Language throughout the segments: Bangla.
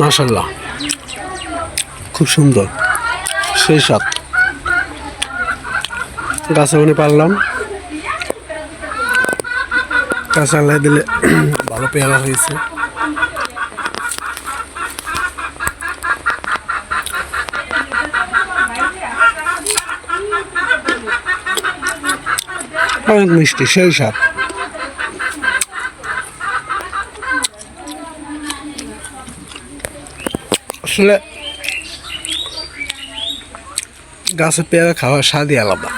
মাশাআল্লাহ, খুব সুন্দর, সেই স্বাদ। গাছে উনি পারলাম, কাঁচা আল্লাহ দিলে ভালো পেয়ারা হয়েছে। অনেক মিষ্টি, সেই স্বাদ। আসলে গাছের পেয়ারা খাওয়ার স্বাদই আলাদা,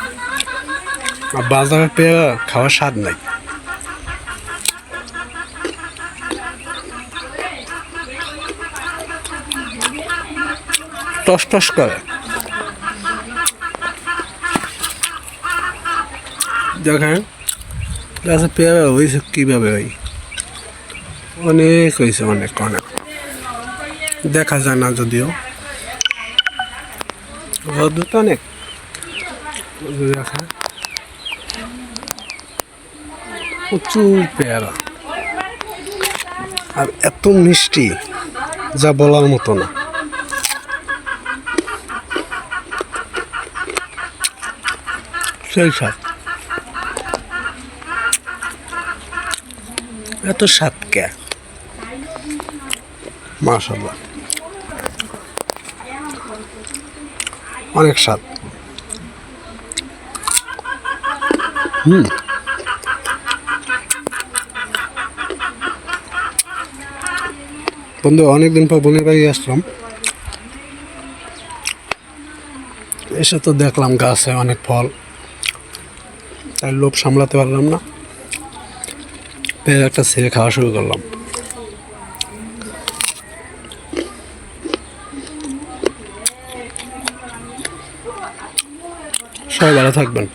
আর বাজারের পেয়ারা খাওয়ার স্বাদ নাই। টস টস করে। দেখেন গাছের পেয়ারা হয়েছে কীভাবে হয়, অনেক হয়েছে, অনেক অনেক, দেখা যায় না যদিও, রোদ তো অনেক। দেখা প্রচুর পেয়ারা, আর এত মিষ্টি যা বলার মতো না। সেই স্বাদ, এত স্বাদ কে, মাশাআল্লাহ, অনেক স্বাদ। বন্ধু, অনেকদিন পর বোনের বাড়ি আসলাম, এসে তো দেখলাম গাছে অনেক ফল, তাই লোভ সামলাতে পারলাম না, পেয়ারা একটা ছেড়ে খাওয়া শুরু করলাম। সবাই ভালো থাকবেন।